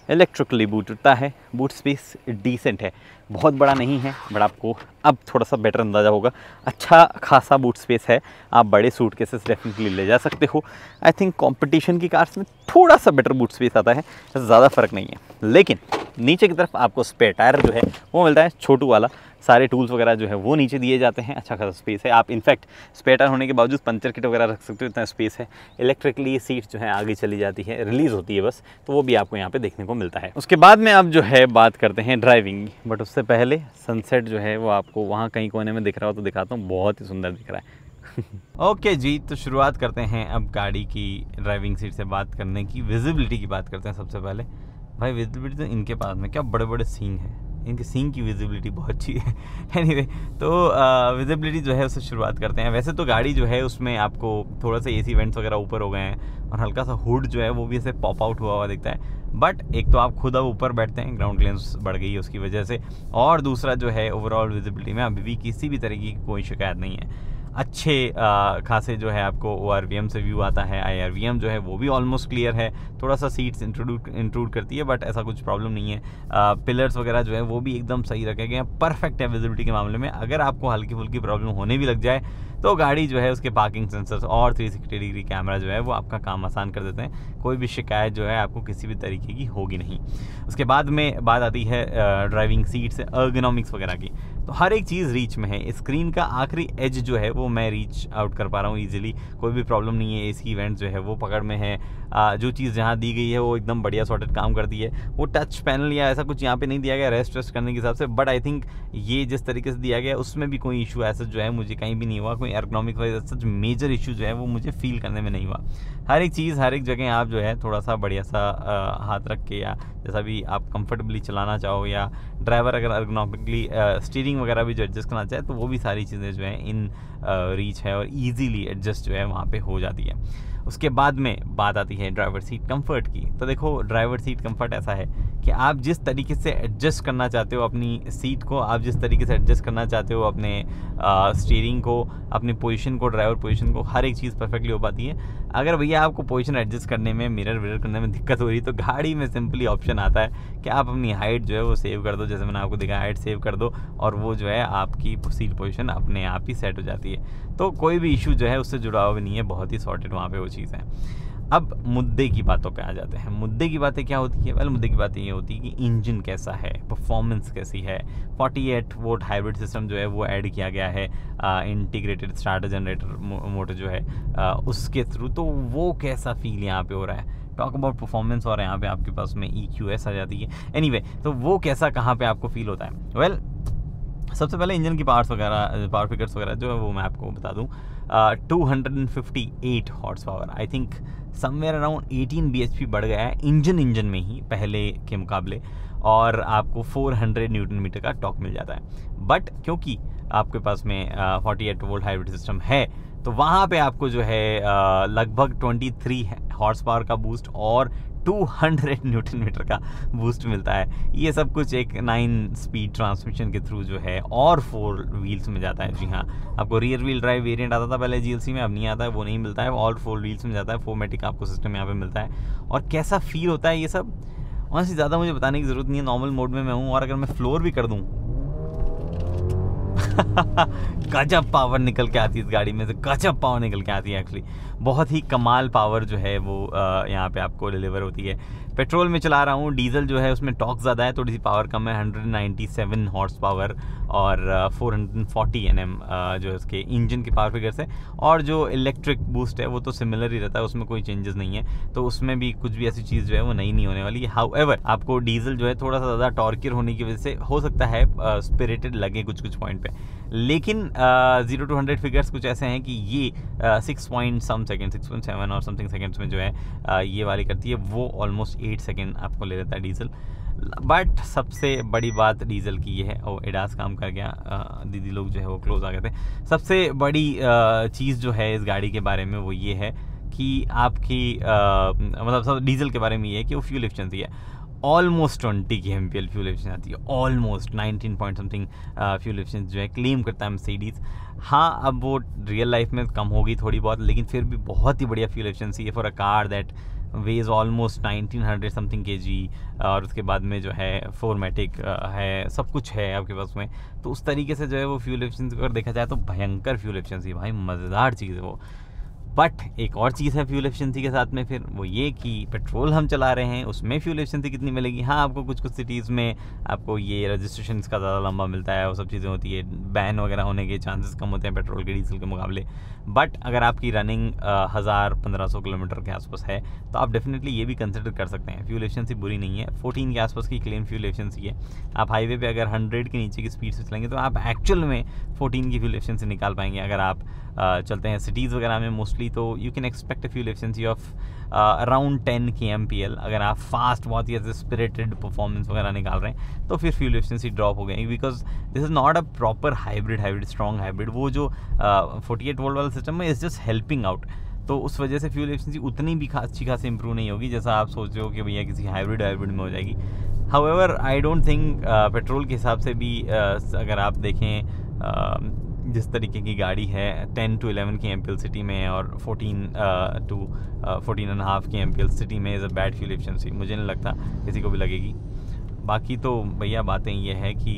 इलेक्ट्रिकली बूट होता है, बूट स्पेस डिसेंट है, बहुत बड़ा नहीं है, बट आपको अब थोड़ा सा बेटर अंदाज़ा होगा। अच्छा खासा बूट स्पेस है, आप बड़े सूटकेसेस डेफिनेटली ले जा सकते हो। आई थिंक कंपटीशन की कार्स में थोड़ा सा बेटर बूट स्पेस आता है, ज़्यादा फ़र्क नहीं है। लेकिन नीचे की तरफ आपको स्पेयर टायर जो है वो मिलता है, छोटू वाला। सारे टूल्स वगैरह जो है वो नीचे दिए जाते हैं, अच्छा खासा स्पेस है। आप इनफैक्ट स्पेयर टायर होने के बावजूद पंचर किट वगैरह रख सकते हो, इतना स्पेस है। इलेक्ट्रिकली सीट जो है आगे चली जाती है, रिलीज़ होती है बस, तो वो भी आपको यहाँ पे देखने को मिलता है। उसके बाद में आप जो है बात करते हैं ड्राइविंग, बट उससे पहले सनसेट जो है वो आपको वहाँ कहीं कोने में दिख रहा हो तो दिखाता हूँ, बहुत ही सुंदर दिख रहा है। ओके जी, तो शुरुआत करते हैं अब गाड़ी की ड्राइविंग सीट से बात करने की। विजिबिलिटी की बात करते हैं सबसे पहले। भाई विजिबिलिटी तो इनके पास में क्या बड़े बड़े सींग हैं, इनके सींग की विजिबिलिटी बहुत अच्छी है। एनीवे तो विजिबिलिटी जो है उससे शुरुआत करते हैं। वैसे तो गाड़ी जो है उसमें आपको थोड़ा सा AC वेंट्स वगैरह ऊपर हो गए हैं, और हल्का सा हुड जो है वो भी ऐसे पॉप आउट हुआ दिखता है। बट एक तो आप खुद अब ऊपर बैठते हैं, ग्राउंड क्लियरेंस बढ़ गई है उसकी वजह से, और दूसरा जो है ओवरऑल विजिबिलिटी में अभी भी किसी भी तरीके की कोई शिकायत नहीं है। अच्छे खासे जो है आपको ORVM से व्यू आता है। IRVM जो है वो भी ऑलमोस्ट क्लियर है, थोड़ा सा सीट्स इंक्लूड करती है, बट ऐसा कुछ प्रॉब्लम नहीं है। पिलर्स वगैरह जो है वो भी एकदम सही रखे गए हैं, परफेक्ट है विजिबिलिटी के मामले में। अगर आपको हल्की फुल्की प्रॉब्लम होने भी लग जाए तो गाड़ी जो है उसके पार्किंग सेंसर्स और 360 डिग्री कैमरा जो है वो आपका काम आसान कर देते हैं। कोई भी शिकायत जो है आपको किसी भी तरीके की होगी नहीं। उसके बाद में बात आती है ड्राइविंग सीट से एर्गोनॉमिक्स वगैरह की, तो हर एक चीज़ रीच में है। स्क्रीन का आखिरी एज जो है वो मैं रीच आउट कर पा रहा हूँ ईजिली, कोई भी प्रॉब्लम नहीं है। AC वेंट जो है वो पकड़ में है, जो चीज़ जहाँ दी गई है वो एकदम बढ़िया सॉर्टेड काम करती है। वो टच पैनल या ऐसा कुछ यहाँ पे नहीं दिया गया रेस्ट वेस्ट करने के हिसाब से, बट आई थिंक ये जिस तरीके से दिया गया उसमें भी कोई इशू ऐसा जो है मुझे कहीं भी नहीं हुआ, कोई एर्गोनॉमिक वाइज सच मेजर इशू जो है वो मुझे फील करने में नहीं हुआ। हर एक चीज़ हर एक जगह आप जो है थोड़ा सा बढ़िया सा हाथ रख के या जैसा भी आप कंफर्टेबली चलाना चाहो, या ड्राइवर अगर एर्गोनॉमिकली स्टीयरिंग वगैरह भी जो एडजस्ट करना चाहे तो वो भी सारी चीज़ें जो है इन रीच है और ईजीली एडजस्ट जो है वहाँ पे हो जाती है। उसके बाद में बात आती है ड्राइवर सीट कंफर्ट की। तो देखो ड्राइवर सीट कंफर्ट ऐसा है कि आप जिस तरीके से एडजस्ट करना चाहते हो अपनी सीट को, आप जिस तरीके से एडजस्ट करना चाहते हो अपने स्टीयरिंग को, अपनी पोजीशन को, ड्राइवर पोजीशन को, हर एक चीज़ परफेक्टली हो पाती है। अगर भैया आपको पोजीशन एडजस्ट करने में, मिरर विरर करने में दिक्कत हो रही है तो गाड़ी में सिंपली ऑप्शन आता है कि आप अपनी हाइट जो है वो सेव कर दो, जैसे मैंने आपको दिखाया हाइट सेव कर दो और वो जो है आपकी सीट पोजीशन अपने आप ही सेट हो जाती है। तो कोई भी इशू जो है उससे जुड़ा हुआ भी नहीं है, बहुत ही सॉर्टेड वहाँ पे वो चीज़ है। अब मुद्दे की बातों पे आ जाते हैं। मुद्दे की बातें क्या होती है? वेल मुद्दे की बातें ये होती है कि इंजन कैसा है, परफॉर्मेंस कैसी है। 48 वोल्ट हाइब्रिड सिस्टम जो है वो ऐड किया गया है इंटीग्रेटेड स्टार्टर जनरेटर मोटर जो है उसके थ्रू, तो वो कैसा फील यहाँ पे हो रहा है। टॉक अबाउट परफॉर्मेंस और यहाँ पे आपके पास में EQS आ जाती है। एनीवे तो वो कैसा कहाँ पे आपको फील होता है? वेल सबसे पहले इंजन की पावर्स वगैरह, पावर फिगर्स वगैरह जो है वो मैं आपको बता दूं। 258 horse power, I think somewhere around 18 bhp बढ़ गया है इंजन में ही पहले के मुकाबले, और आपको 400 न्यूटन मीटर का टॉर्क मिल जाता है। बट क्योंकि आपके पास में 48 वोल्ट हाइब्रिड सिस्टम है तो वहाँ पे आपको जो है लगभग 23 हॉर्स पावर का बूस्ट और 200 न्यूटन मीटर का बूस्ट मिलता है। ये सब कुछ एक 9 स्पीड ट्रांसमिशन के थ्रू जो है और 4 व्हील्स में जाता है। जी हाँ, आपको रियर व्हील ड्राइव वेरिएंट आता था पहले GLC में, अब नहीं आता है, वो नहीं मिलता है, और 4 व्हील्स में जाता है। 4मैटिक आपको सिस्टम यहाँ पे मिलता है। और कैसा फील होता है ये सब ऑनेस्टली ज़्यादा मुझे बताने की ज़रूरत नहीं है। नॉर्मल मोड में मैं हूँ और अगर मैं फ्लोर भी कर दूँ गजब पावर निकल के आती है इस गाड़ी में से, गजब पावर निकल के आती है एक्चुअली। बहुत ही कमाल पावर जो है वो यहाँ पे आपको डिलीवर होती है। पेट्रोल में चला रहा हूँ, डीजल जो है उसमें टॉर्क ज़्यादा है, थोड़ी सी पावर कम है, 197 हॉर्स पावर और 440 Nm जो है उसके इंजन की पावर फिगर से। और जो इलेक्ट्रिक बूस्ट है वो तो सिमिलर ही रहता है, उसमें कोई चेंजेस नहीं है, तो उसमें भी कुछ भी ऐसी चीज़ जो है वो नहीं होने वाली है। हाउएवर आपको डीजल जो है थोड़ा सा ज़्यादा टॉर्कियर होने की वजह से हो सकता है स्पिरिटेड लगे कुछ पॉइंट पे, लेकिन 0 to 100 फिगर्स कुछ ऐसे हैं कि ये 6.7 और समथिंग सेकेंड्स में जो है ये वाली करती है। वो ऑलमोस्ट 8 सेकेंड आपको ले लेता है डीजल। बट सबसे बड़ी बात डीजल की ये है, और एडास काम कर गया, दीदी लोग जो है वो क्लोज आ गए थे। सबसे बड़ी चीज़ जो है इस गाड़ी के बारे में वो ये है कि आपकी मतलब सब डीजल के बारे में ये है कि वो फ्यूल एफिशिएंसी है। ऑलमोस्ट 20 kmpl फ्यूल एफिशिएंसी आती है, almost 19 point something fuel efficiency जो है क्लेम करता है मर्सिडीज़। हाँ, अब वो रियल लाइफ में कम होगी थोड़ी बहुत, लेकिन फिर भी बहुत ही बढ़िया फ्यूल एफिशिएंसी है for a car that weighs almost 1900 something kg। और उसके बाद में जो है 4मैटिक है, सब कुछ है आपके पास में, तो उस तरीके से जो है वो फ्यूल एफिशिएंसी अगर देखा जाए तो भयंकर फ्यूल एफिशिएंसी, भाई मज़ेदार चीज़ है वो। बट एक और चीज़ है फ्यूल एफिशिएंसी के साथ में फिर वो ये कि पेट्रोल हम चला रहे हैं उसमें फ्यूल एफिशिएंसी कितनी मिलेगी। हाँ, आपको कुछ सिटीज़ में आपको ये रजिस्ट्रेशन का ज़्यादा लंबा मिलता है, वो सब चीज़ें होती है, बैन वगैरह होने के चांसेस कम होते हैं पेट्रोल के डीजल के मुकाबले। बट अगर आपकी रनिंग 1000-1500 किलोमीटर के आसपास है तो आप डेफिनेटली ये भी कंसिडर कर सकते हैं। फ्यूल एफिशिएंसी बुरी नहीं है, 14 के आसपास की क्लेम फ्यूल एफिशिएंसी है। आप हाईवे पे अगर 100 के नीचे की स्पीड से चलेंगे तो आप एक्चुअल में 14 की फ्यूल एफिशिएंसी निकाल पाएंगे। अगर आप चलते हैं सिटीज़ वगैरह में मोस्टली तो you can expect a fuel efficiency of around 10 kmpl। अगर आप फास्ट बहुत ही ऐसे स्पिरिटेड परफॉर्मेंस वगैरह निकाल रहे हैं तो फिर फ्यूल एफिशिएंसी ड्रॉप हो गई, because this is not a proper hybrid strong hybrid. वो जो 48 वोल्ट वाला सिस्टम है इज़ जस्ट हेल्पिंग आउट, तो उस वजह से फ्यूल एफिशिएंसी उतनी भी अच्छी खासी इंप्रूव नहीं होगी जैसा आप सोच रहे हो कि भैया किसी हाइब्रिड में हो जाएगी। However I don't think petrol के हिसाब से भी अगर आप देखें जिस तरीके की गाड़ी है 10 to 11 kmpl सिटी में और 14 to 14.5 kmpl सिटी में is a bad fuel efficiency, मुझे नहीं लगता किसी को भी लगेगी। बाकी तो भैया बातें ये है कि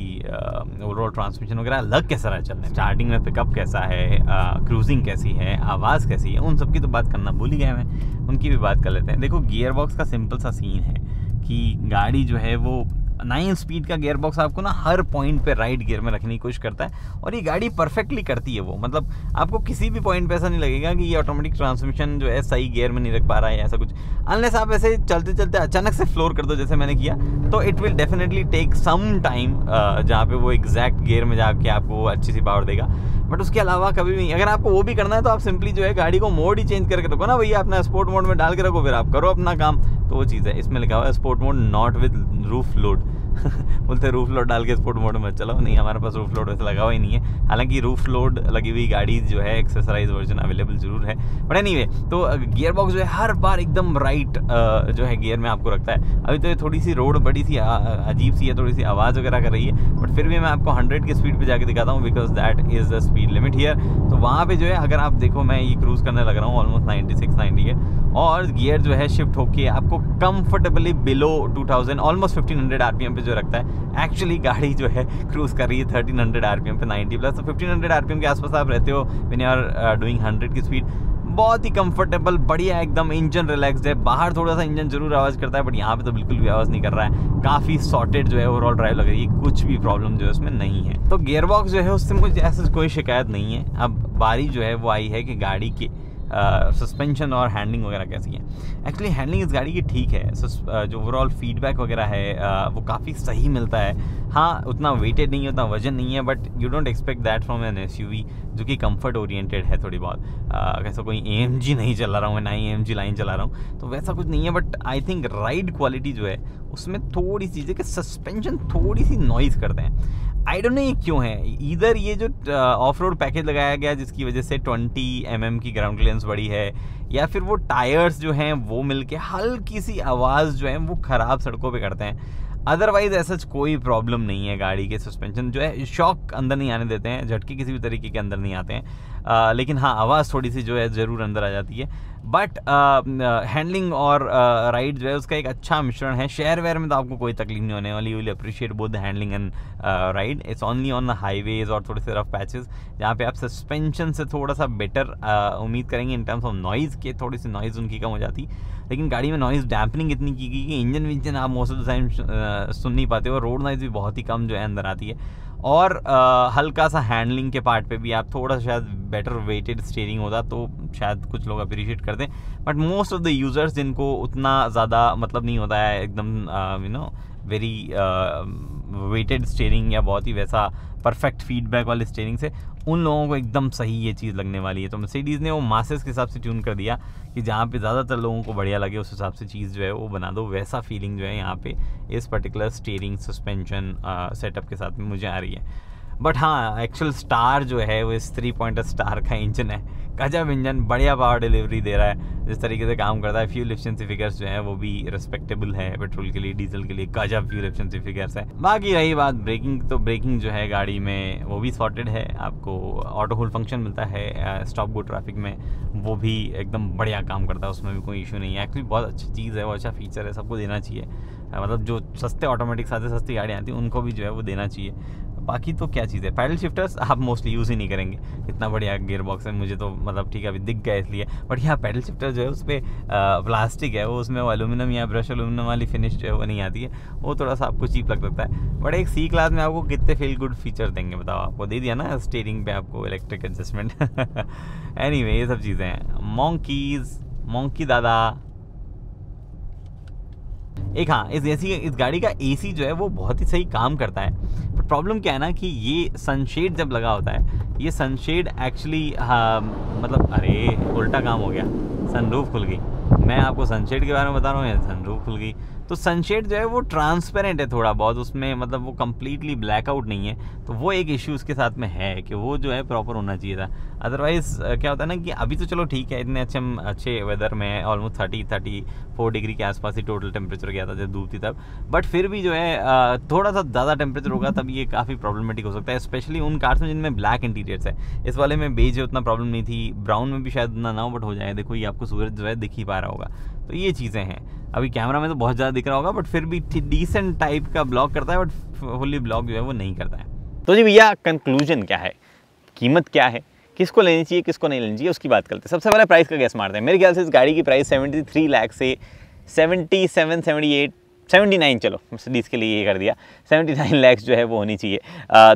ओवरऑल ट्रांसमिशन वगैरह लग कैसा रहा है चलने, स्टार्टिंग में पिकअप कैसा है, क्रूजिंग कैसी है, आवाज़ कैसी है, उन सब की तो बात करना भूल ही गए मैं, उनकी भी बात कर लेते हैं। देखो गियर बॉक्स का सिंपल सा सीन है कि गाड़ी जो है वो 9 स्पीड का गियर बॉक्स आपको ना हर पॉइंट पे राइट गियर में रखने की कोशिश करता है, और ये गाड़ी परफेक्टली करती है वो। मतलब आपको किसी भी पॉइंट पे ऐसा नहीं लगेगा कि ये ऑटोमेटिक ट्रांसमिशन जो है सही गियर में नहीं रख पा रहा है ऐसा कुछ, अनलेस आप ऐसे चलते चलते अचानक से फ्लोर कर दो जैसे मैंने किया, तो it will definitely take some time जहाँ पे वो एग्जैक्ट गियर में जाके आपको वो अच्छी सी पावर देगा। बट उसके अलावा कभी भी अगर आपको वो भी करना है तो आप सिंपली जो है गाड़ी को मोड ही चेंज करके रखो ना भैया, अपना स्पोर्ट मोड में डाल के रखो, फिर आप करो अपना काम। तो वो चीज़ है, इसमें लिखा हुआ है sport mode not with roof load. बोलते रूफ लोड डाल के स्पोर्ट मोड में चलाओ, नहीं हमारे पास रूफ लोड वैसे लगा हुआ ही नहीं है। हालांकि रूफ लोड लगी हुई गाड़ी जो है एक्सेसराइज वर्जन अवेलेबल जरूर है, बट एनीवे तो गियर बॉक्स जो है हर बार एकदम राइट जो है गियर में आपको रखता है। अभी तो ये थोड़ी सी रोड बड़ी सी अजीब सी है, थोड़ी सी आवाज़ वगैरह कर रही है, बट फिर भी मैं आपको 100 की स्पीड पर जाके दिखाता हूँ, because that is the speed limit here. तो वहाँ पर जो है अगर आप देखो मैं ये क्रूज़ करने लग रहा हूँ ऑलमोस्ट 96-90 है, और गियर जो है शिफ्ट होके आपको कंफर्टेबली बिलो 2000 ऑलमोस्ट 1500 आरपीएम पे जो रखता है। एक्चुअली गाड़ी जो है क्रूज़ कर रही है 1300 आरपीएम पे 90 प्लस, तो 1500 आरपीएम के आसपास आप रहते हो व्हेन यू आर डूइंग 100 की स्पीड। बहुत ही कंफर्टेबल, बढ़िया एकदम, इंजन रिलैक्स्ड है। बाहर थोड़ा सा इंजन जरूर आवाज़ करता है, बट यहाँ पे तो बिल्कुल भी आवाज़ नहीं कर रहा है। काफ़ी सॉर्टेड जो है ओवरऑल ड्राइव लग रही है, कुछ भी प्रॉब्लम जो है उसमें नहीं है। तो गियर बॉक्स जो है उससे मुझे ऐसा कोई शिकायत नहीं है। अब बारी जो है वो आई है कि गाड़ी के सस्पेंशन और हैंडलिंग वगैरह कैसी है। एक्चुअली हैंडलिंग इस गाड़ी की ठीक है, जो ओवरऑल फीडबैक वगैरह है वो काफ़ी सही मिलता है। हाँ उतना वेटेड नहीं है, उतना वजन नहीं है, but you don't expect that from N SUV जो कि कंफर्ट ओरिएंटेड है थोड़ी बहुत। ऐसा कोई AMG नहीं चला रहा हूँ मैं, ना ही AMG लाइन चला रहा हूँ, तो वैसा कुछ नहीं है। But I think ride quality जो है उसमें थोड़ी सी चीज़ें कि सस्पेंशन थोड़ी सी नॉइज़ करते हैं। आई डोंट नो ये क्यों है। इधर ये जो ऑफ रोड पैकेज लगाया गया जिसकी वजह से 20 mm की ग्राउंड क्लियरेंस बड़ी है, या फिर वो टायर्स जो हैं वो मिलके हल्की सी आवाज़ जो है वो ख़राब सड़कों पे करते हैं। अदरवाइज ऐसा कोई प्रॉब्लम नहीं है। गाड़ी के सस्पेंशन जो है शॉक अंदर नहीं आने देते हैं, झटके किसी भी तरीके के अंदर नहीं आते हैं, लेकिन हाँ आवाज़ थोड़ी सी जो है ज़रूर अंदर आ जाती है। बट हैंडलिंग और राइड जो है उसका एक अच्छा मिश्रण है। शहर वेयर में तो आपको कोई तकलीफ नहीं होने वाली। You will appreciate both the handling and ride. It's only on the highways और थोड़े से रफ पैचेस जहाँ पे आप सस्पेंशन से थोड़ा सा बेटर उम्मीद करेंगे इन टर्म्स ऑफ नॉइज़ के। थोड़ी सी नॉइज़ उनकी कम हो जाती, लेकिन गाड़ी में नॉइज़ डैम्पनिंग इतनी की गई कि इंजन विंजन आप मोस्ट ऑफ द टाइम सुन नहीं पाते हो। रोड नॉइज़ भी बहुत ही कम जो है अंदर आती है। और हल्का सा हैंडलिंग के पार्ट पे भी आप थोड़ा सा शायद बेटर वेटेड स्टीयरिंग होता तो शायद कुछ लोग अप्रिशिएट करते हैं, but most of the users जिनको उतना ज़्यादा मतलब नहीं होता है एकदम you know very weighted steering या बहुत ही वैसा परफेक्ट फीडबैक वाले स्टीयरिंग से, उन लोगों को एकदम सही ये चीज़ लगने वाली है। तो मर्सिडीज़ ने वो मासेस के हिसाब से ट्यून कर दिया कि जहाँ पे ज़्यादातर लोगों को बढ़िया लगे उस हिसाब से चीज़ जो है वो बना दो। वैसा फीलिंग जो है यहाँ पे इस पर्टिकुलर स्टीयरिंग सस्पेंशन सेटअप के साथ में मुझे आ रही है। बट हाँ एक्चुअल स्टार जो है वो इस 3 पॉइंटर स्टार का इंजन है। गजब इंजन, बढ़िया पावर डिलीवरी दे रहा है, जिस तरीके से काम करता है। फ्यूल एफिशिएंसी फिगर्स जो है वो भी रिस्पेक्टेबल है पेट्रोल के लिए, डीजल के लिए गजब फ्यूल एफिशिएंसी फिगर्स है। बाकी रही बात ब्रेकिंग, तो ब्रेकिंग जो है गाड़ी में वो भी सॉर्टेड है। आपको ऑटो होल्ड फंक्शन मिलता है स्टॉप गो ट्रैफिक में, वो भी एकदम बढ़िया काम करता है, उसमें भी कोई इशू नहीं है। एक्चुअली बहुत अच्छी चीज़ है, वो अच्छा फीचर है, सबको देना चाहिए। मतलब जो सस्ते ऑटोमेटिक साथ सस्ती गाड़ियाँ आती हैं उनको भी जो है वो देना चाहिए। बाकी तो क्या चीज़ है, पैडल शिफ्टर्स आप मोस्टली यूज़ ही नहीं करेंगे, इतना बढ़िया गियर बॉक्स है मुझे तो मतलब ठीक है अभी दिख गया इसलिए। बट यहाँ पैडल शिफ्टर जो है उस पर प्लास्टिक है, वो उसमें एलुमिनियम या ब्रश एलुमिनियम वाली फिनिश जो है वो नहीं आती है, वो थोड़ा सा आपको चीप लग सकता है। बट एक C क्लास में आपको कितने फील गुड फीचर देंगे बताओ, आपको दे दिया ना स्टीयरिंग पे आपको इलेक्ट्रिक एडजस्टमेंट। एनीवे ये सब चीज़ें हैं। मॉन्की दादा एक हाँ इस गाड़ी का AC जो है वो बहुत ही सही काम करता है। पर प्रॉब्लम क्या है ना कि ये सनशेड जब लगा होता है, ये सनशेड एक्चुअली मतलब अरे उल्टा काम हो गया, सनरूफ खुल गई। मैं आपको सनशेड के बारे में बता रहा हूँ या सनरूफ खुल गई। तो सनशेड जो है वो ट्रांसपेरेंट है थोड़ा बहुत, उसमें मतलब वो कम्प्लीटली ब्लैकआउट नहीं है, तो वो एक इश्यू उसके साथ में है कि वो जो है प्रॉपर होना चाहिए था। अदरवाइज़ क्या होता है ना कि अभी तो चलो ठीक है, इतने अच्छे वेदर में ऑलमोस्ट 34 डिग्री के आसपास ही टोटल टेम्परेचर गया था जब धूप थी तब, बट फिर भी जो है थोड़ा सा ज़्यादा टेम्परेचर होगा तब ये काफ़ी प्रॉब्लमेटिक हो सकता है, स्पेशली उन कार्स में जिनमें ब्लैक इंटीरियर्स है। इस वाले में बेज है, उतना प्रॉब्लम नहीं थी, ब्राउन में भी शायद उतना ना बट हो जाए। देखो ये आपको सूरज जो है दिख ही पा रहा होगा, तो ये चीज़ें हैं। अभी कैमरा में तो बहुत ज़्यादा दिख रहा होगा, बट फिर भी डिसेंट टाइप का ब्लॉक करता है, बट फुल्ली ब्लॉक जो है वो नहीं करता है। तो जी भैया कंक्लूजन क्या है, कीमत क्या है, किसको लेनी चाहिए किसको नहीं लेनी चाहिए उसकी बात करते हैं। सबसे पहले प्राइस का गैस मारते हैं। मेरे ख्याल से इस गाड़ी की प्राइस 73 लाख से 77-78 79, चलो मर्सिडीज़ के लिए ये कर दिया, 79 लैक्स जो है वो होनी चाहिए।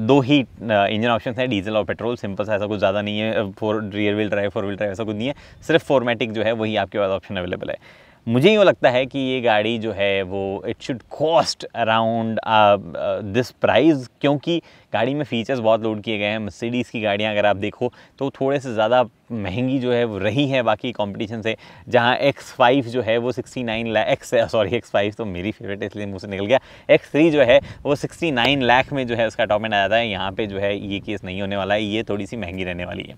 दो ही इंजन ऑप्शन है, डीजल और पेट्रोल, सिंपल सा, ऐसा कुछ ज़्यादा नहीं है। Rear wheel drive, 4 wheel drive ऐसा कुछ नहीं है, सिर्फ फॉर्मेटिक जो है वही आपके पास ऑप्शन अवेलेबल है। मुझे यूँ लगता है कि ये गाड़ी जो है वो it should cost around this price, क्योंकि गाड़ी में फीचर्स बहुत लोड किए गए हैं। मर्सिडीज़ की गाड़ियाँ अगर आप देखो तो थोड़े से ज़्यादा महंगी जो है वो रही है बाकी कंपटीशन से, जहाँ X5 जो है वो 69 लाख, X5 तो मेरी फेवरेट है इसलिए मुझसे निकल गया, X3 जो है वो 69 लाख में जो है उसका टॉप एंड आ जाता है। यहाँ पे जो है ये केस नहीं होने वाला है, ये थोड़ी सी महंगी रहने वाली है।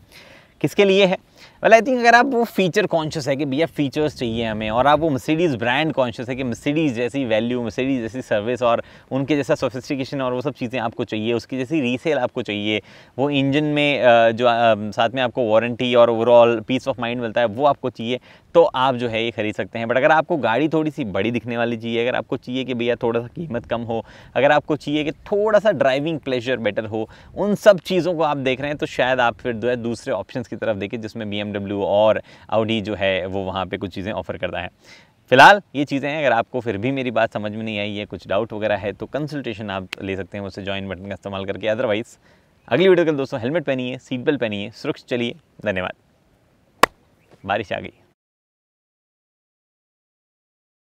किसके लिए है? वेल आई थिंक अगर आप वो फीचर कॉन्शियस है कि भैया फीचर्स चाहिए हमें, और आप वो मर्सिडीज़ ब्रांड कॉन्शियस है कि मर्सिडीज़ जैसी वैल्यू, मर्सिडीज़ जैसी सर्विस और उनके जैसा सोफिस्टिकेशन और वो सब चीज़ें आपको चाहिए, उसकी जैसी रीसेल आपको चाहिए, वो इंजन में जो साथ में आपको वारंटी और ओवरऑल पीस ऑफ माइंड मिलता है वो आपको चाहिए, तो आप जो है ये खरीद सकते हैं। बट अगर आपको गाड़ी थोड़ी सी बड़ी दिखने वाली चाहिए, अगर आपको चाहिए कि भैया थोड़ा सा कीमत कम हो, अगर आपको चाहिए कि थोड़ा सा ड्राइविंग प्लेजर बेटर हो, उन सब चीज़ों को आप देख रहे हैं, तो शायद आप फिर जो है दूसरे ऑप्शंस की तरफ देखें, जिसमें BMW और Audi जो है वो वहाँ पे कुछ चीज़ें ऑफर करता है। फिलहाल ये चीज़ें हैं, अगर आपको फिर भी मेरी बात समझ में नहीं आई है, कुछ डाउट वगैरह है, तो कंसल्टेशन आप ले सकते हैं मुझसे ज्वाइन बटन का इस्तेमाल करके। अदरवाइज़ अगली वीडियो के लिए दोस्तों हेलमेट पहनिए, सीट बेल्ट पहनिए, सुरक्षित चलिए। धन्यवाद। बारिश आ गई।